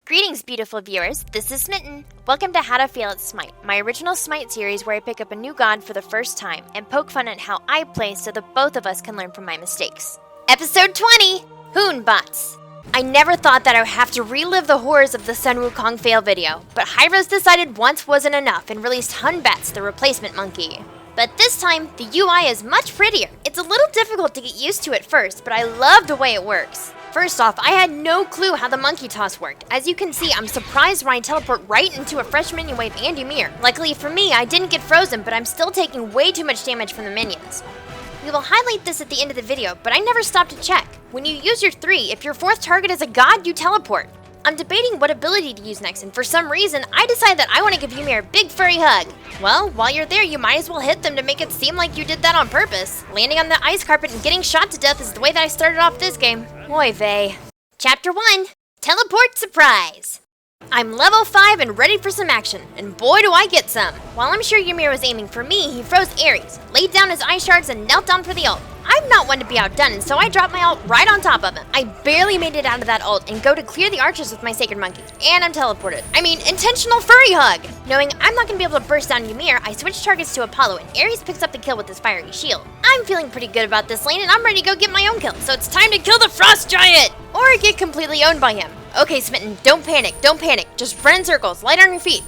Greetings, beautiful viewers. This is Smitten. Welcome to How to Fail at Smite, my original Smite series where I pick up a new god for the first time and poke fun at how I play so that both of us can learn from my mistakes. Episode 20, Hun Batz. I never thought that I would have to relive the horrors of the Sun Wukong fail video, but Hyros decided once wasn't enough and released Hun Batz, the replacement monkey. But this time, the UI is much prettier. It's a little difficult to get used to at first, but I love the way it works. First off, I had no clue how the monkey toss worked. As you can see, I'm surprised when I teleport right into a fresh minion wave and Ymir. Luckily for me, I didn't get frozen, but I'm still taking way too much damage from the minions. We will highlight this at the end of the video, but I never stopped to check. When you use your 3, if your 4th target is a god, you teleport. I'm debating what ability to use next, and for some reason, I decided that I want to give Ymir a big furry hug. Well, while you're there, you might as well hit them to make it seem like you did that on purpose. Landing on the ice carpet and getting shot to death is the way that I started off this game. Oy vey. Chapter 1, Teleport Surprise. I'm level 5 and ready for some action, and boy do I get some. While I'm sure Ymir was aiming for me, he froze Ares, laid down his ice shards, and knelt down for the ult. I'm not one to be outdone, and so I dropped my ult right on top of him. I barely made it out of that ult and go to clear the archers with my Sacred Monkey, and I'm teleported. I mean, intentional furry hug! Knowing I'm not gonna be able to burst down Ymir, I switch targets to Apollo, and Ares picks up the kill with his fiery shield. I'm feeling pretty good about this lane, and I'm ready to go get my own kill, so it's time to kill the Frost Giant! Or get completely owned by him. Okay, Smitten, don't panic, just run in circles, light on your feet.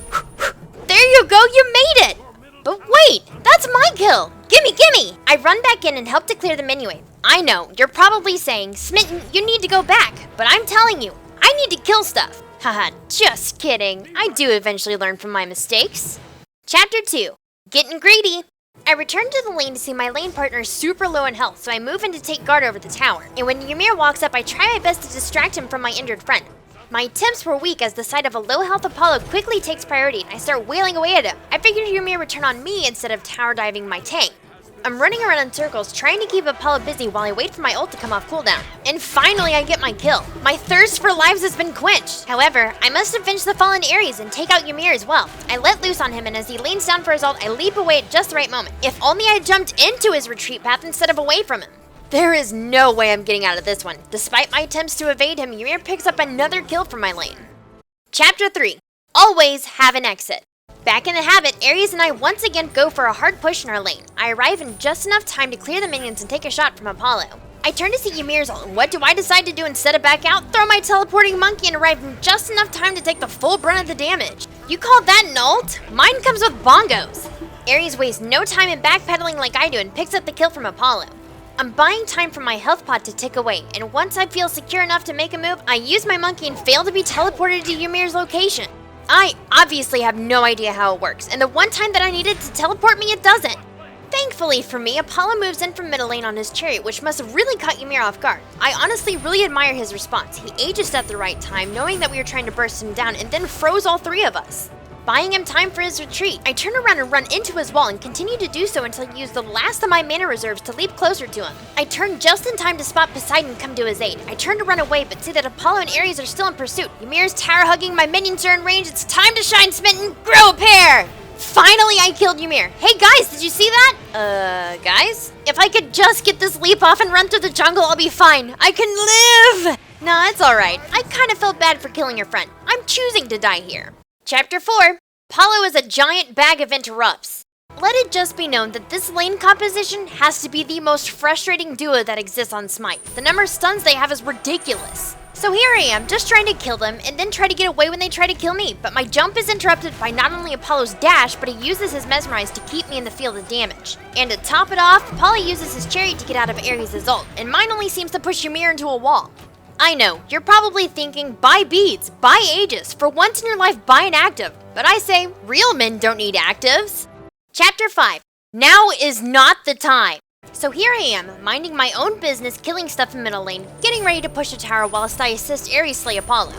There you go, you made it! But wait, that's my kill! Gimme! I run back in and help to clear the mini wave. I know, you're probably saying, Smitten, you need to go back, but I'm telling you, I need to kill stuff. Haha, just kidding. I do eventually learn from my mistakes. Chapter 2, Getting Greedy. I return to the lane to see my lane partner super low in health, so I move in to take guard over the tower. And when Ymir walks up, I try my best to distract him from my injured friend. My attempts were weak as the sight of a low-health Apollo quickly takes priority, and I start wailing away at him. I figured Ymir would turn on me instead of tower diving my tank. I'm running around in circles, trying to keep Apollo busy while I wait for my ult to come off cooldown. And finally, I get my kill. My thirst for lives has been quenched. However, I must avenge the fallen Ares and take out Ymir as well. I let loose on him, and as he leans down for his ult, I leap away at just the right moment. If only I had jumped into his retreat path instead of away from him. There is no way I'm getting out of this one. Despite my attempts to evade him, Ymir picks up another kill from my lane. Chapter 3, Always Have an Exit. Back in the habit, Ares and I once again go for a hard push in our lane. I arrive in just enough time to clear the minions and take a shot from Apollo. I turn to see Ymir's ult, and what do I decide to do instead of back out? Throw my teleporting monkey and arrive in just enough time to take the full brunt of the damage. You call that an ult? Mine comes with bongos. Ares wastes no time in backpedaling like I do and picks up the kill from Apollo. I'm buying time for my health pot to tick away, and once I feel secure enough to make a move, I use my monkey and fail to be teleported to Ymir's location. I obviously have no idea how it works, and the one time that I needed to teleport me, it doesn't. Thankfully for me, Apollo moves in from middle lane on his chariot, which must have really caught Ymir off guard. I honestly really admire his response. He aegis at the right time, knowing that we were trying to burst him down, and then froze all 3 of us. Buying him time for his retreat, I turn around and run into his wall and continue to do so until I use the last of my mana reserves to leap closer to him. I turn just in time to spot Poseidon come to his aid. I turn to run away, but see that Apollo and Ares are still in pursuit. Ymir's tower hugging, my minions are in range. It's time to shine, Smitten, grow a pair! Finally, I killed Ymir. Hey guys, did you see that? Guys? If I could just get this leap off and run through the jungle, I'll be fine. I can live! Nah, it's alright. I kinda felt bad for killing your friend. I'm choosing to die here. Chapter 4, Apollo is a giant bag of interrupts. Let it just be known that this lane composition has to be the most frustrating duo that exists on Smite. The number of stuns they have is ridiculous. So here I am, just trying to kill them, and then try to get away when they try to kill me, but my jump is interrupted by not only Apollo's dash, but he uses his mesmerize to keep me in the field of damage. And to top it off, Apollo uses his chariot to get out of Ares' ult, and mine only seems to push Ymir into a wall. I know, you're probably thinking, buy beads, buy Aegis, for once in your life buy an active. But I say, real men don't need actives. Chapter 5, Now is not the time. So here I am, minding my own business, killing stuff in middle lane, getting ready to push a tower whilst I assist Ares slay Apollo.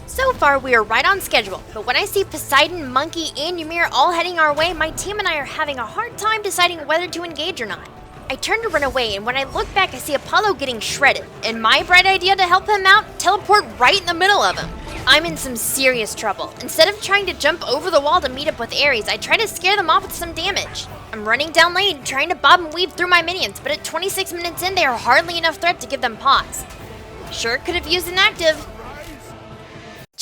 So far we are right on schedule, but when I see Poseidon, Monkey, and Ymir all heading our way, my team and I are having a hard time deciding whether to engage or not. I turn to run away, and when I look back, I see Apollo getting shredded. And my bright idea to help him out, teleport right in the middle of him. I'm in some serious trouble. Instead of trying to jump over the wall to meet up with Ares, I try to scare them off with some damage. I'm running down lane, trying to bob and weave through my minions, but at 26 minutes in, they are hardly enough threat to give them pause. Sure could have used an active.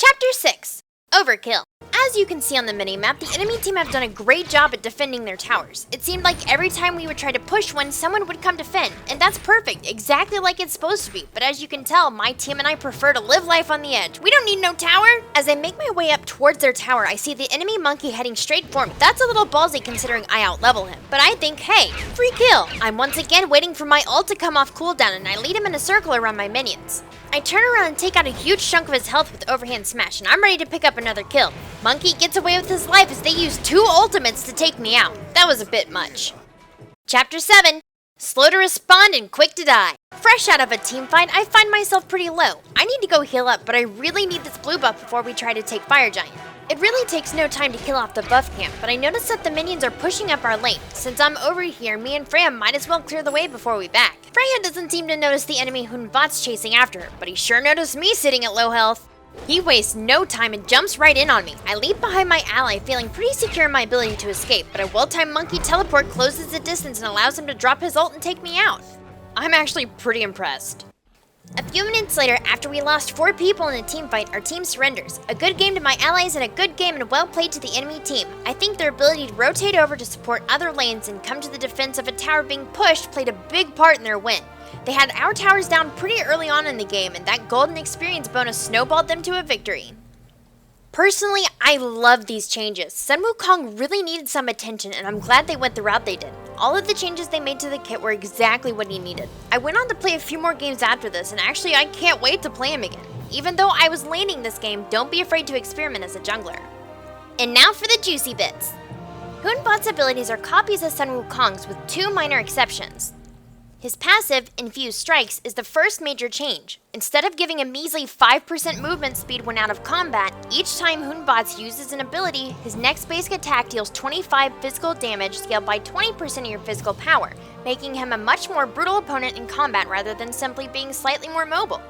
Chapter 6. Overkill. As you can see on the minimap, the enemy team have done a great job at defending their towers. It seemed like every time we would try to push one, someone would come defend, and that's perfect, exactly like it's supposed to be. But as you can tell, my team and I prefer to live life on the edge. We don't need no tower! As I make my way up towards their tower, I see the enemy monkey heading straight for me. That's a little ballsy considering I out-level him. But I think, hey, free kill! I'm once again waiting for my ult to come off cooldown, and I lead him in a circle around my minions. I turn around and take out a huge chunk of his health with overhand smash, and I'm ready to pick up another kill. Monkey gets away with his life as they use 2 ultimates to take me out. That was a bit much. Chapter 7. Slow to respond and quick to die. Fresh out of a team fight, I find myself pretty low. I need to go heal up, but I really need this blue buff before we try to take Fire Giant. It really takes no time to kill off the buff camp, but I notice that the minions are pushing up our lane. Since I'm over here, me and Freya might as well clear the way before we back. Freya doesn't seem to notice the enemy Hun Batz chasing after her, but he sure noticed me sitting at low health. He wastes no time and jumps right in on me. I leap behind my ally, feeling pretty secure in my ability to escape, but a well-timed monkey teleport closes the distance and allows him to drop his ult and take me out. I'm actually pretty impressed. A few minutes later, after we lost 4 people in a team fight, our team surrenders. A good game to my allies and a good game and well played to the enemy team. I think their ability to rotate over to support other lanes and come to the defense of a tower being pushed played a big part in their win. They had our towers down pretty early on in the game, and that golden experience bonus snowballed them to a victory. Personally, I love these changes. Sun Wukong really needed some attention, and I'm glad they went the route they did. All of the changes they made to the kit were exactly what he needed. I went on to play a few more games after this, and actually I can't wait to play him again. Even though I was laning this game, don't be afraid to experiment as a jungler. And now for the juicy bits. Hun Batz's abilities are copies of Sun Wukong's with 2 minor exceptions. His passive, Infused Strikes, is the first major change. Instead of giving a measly 5% movement speed when out of combat, each time Hun Batz uses an ability, his next basic attack deals 25 physical damage scaled by 20% of your physical power, making him a much more brutal opponent in combat rather than simply being slightly more mobile.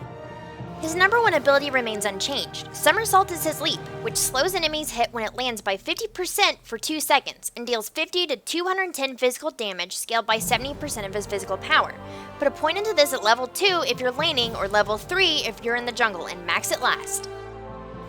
His number 1 ability remains unchanged. Somersault is his leap, which slows enemies' hit when it lands by 50% for 2 seconds, and deals 50 to 210 physical damage scaled by 70% of his physical power. Put a point into this at level 2 if you're laning, or level 3 if you're in the jungle, and max it last.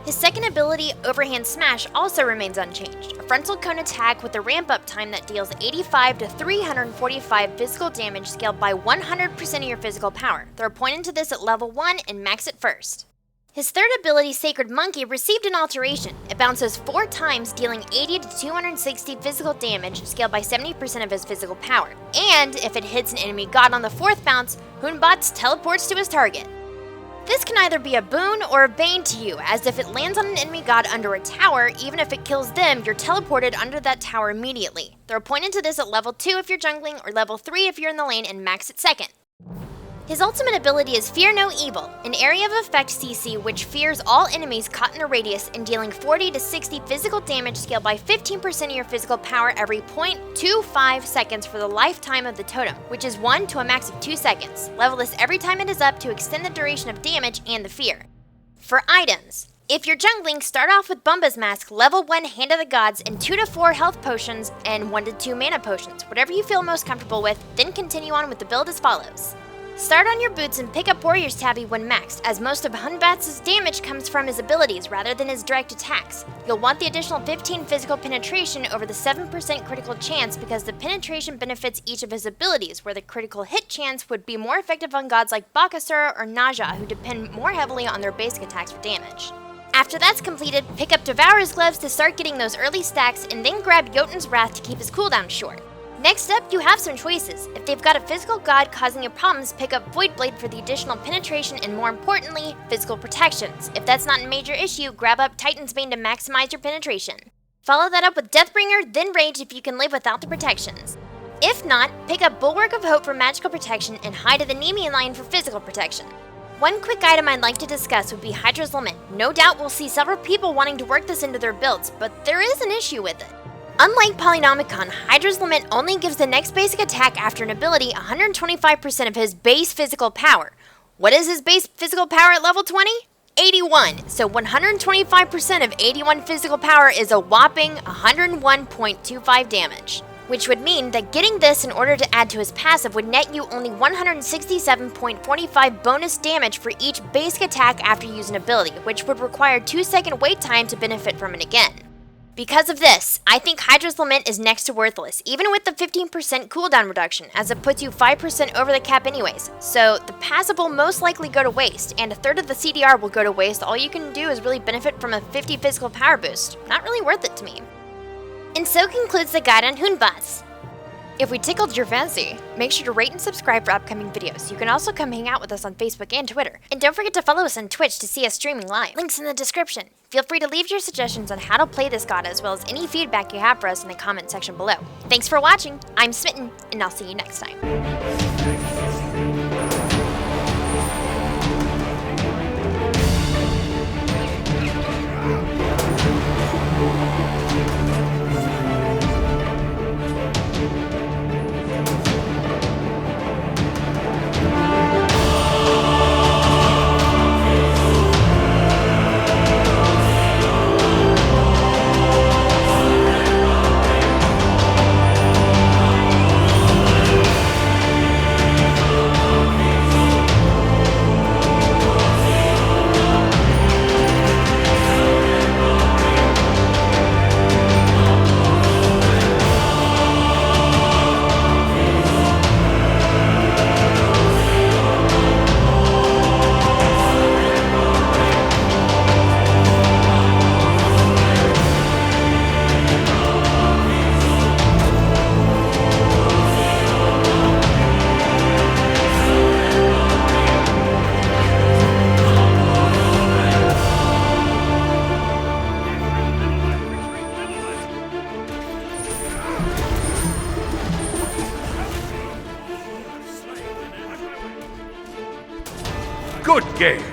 His second ability, Overhand Smash, also remains unchanged. A frontal cone attack with a ramp-up time that deals 85 to 345 physical damage scaled by 100% of your physical power. Throw a point into this at level 1 and max it first. His third ability, Sacred Monkey, received an alteration. It bounces 4 times, dealing 80 to 260 physical damage scaled by 70% of his physical power. And if it hits an enemy god on the 4th bounce, Hun Batz teleports to his target. This can either be a boon or a bane to you, as if it lands on an enemy god under a tower, even if it kills them, you're teleported under that tower immediately. Throw a point into this at level 2 if you're jungling, or level 3 if you're in the lane, and max it second. His ultimate ability is Fear No Evil, an area of effect CC which fears all enemies caught in a radius and dealing 40 to 60 physical damage scaled by 15% of your physical power every 0.25 seconds for the lifetime of the totem, which is 1 to a max of 2 seconds. Level this every time it is up to extend the duration of damage and the fear. For items, if you're jungling, start off with Bumba's Mask, level 1 Hand of the Gods, and 2 to 4 health potions and 1 to 2 mana potions, whatever you feel most comfortable with, then continue on with the build as follows. Start on your boots and pick up Warrior's Tabby when maxed, as most of Hun Batz's damage comes from his abilities rather than his direct attacks. You'll want the additional 15 physical penetration over the 7% critical chance because the penetration benefits each of his abilities, where the critical hit chance would be more effective on gods like Bakasura or Naja, who depend more heavily on their basic attacks for damage. After that's completed, pick up Devourer's Gloves to start getting those early stacks, and then grab Jotun's Wrath to keep his cooldown short. Next up, you have some choices. If they've got a physical god causing you problems, pick up Void Blade for the additional penetration and, more importantly, physical protections. If that's not a major issue, grab up Titan's Bane to maximize your penetration. Follow that up with Deathbringer, then Rage if you can live without the protections. If not, pick up Bulwark of Hope for magical protection and Hide of the Nemean Lion for physical protection. One quick item I'd like to discuss would be Hydra's Lament. No doubt we'll see several people wanting to work this into their builds, but there is an issue with it. Unlike Polynomicon, Hydra's Lament only gives the next basic attack after an ability 125% of his base physical power. What is his base physical power at level 20? 81, so 125% of 81 physical power is a whopping 101.25 damage. which would mean that getting this in order to add to his passive would net you only 167.45 bonus damage for each basic attack after you use an ability, which would require 2-second wait time to benefit from it again. Because of this, I think Hydra's Lament is next to worthless, even with the 15% cooldown reduction, as it puts you 5% over the cap anyways. So the passive will most likely go to waste, and a third of the CDR will go to waste. All you can do is really benefit from a 50 physical power boost. Not really worth it to me. And so concludes the guide on Hun Batz. If we tickled your fancy, make sure to rate and subscribe for upcoming videos. You can also come hang out with us on Facebook and Twitter. And don't forget to follow us on Twitch to see us streaming live. Links in the description. Feel free to leave your suggestions on how to play this god, as well as any feedback you have for us in the comment section below. Thanks for watching, I'm Smitten, and I'll see you next time. Good game.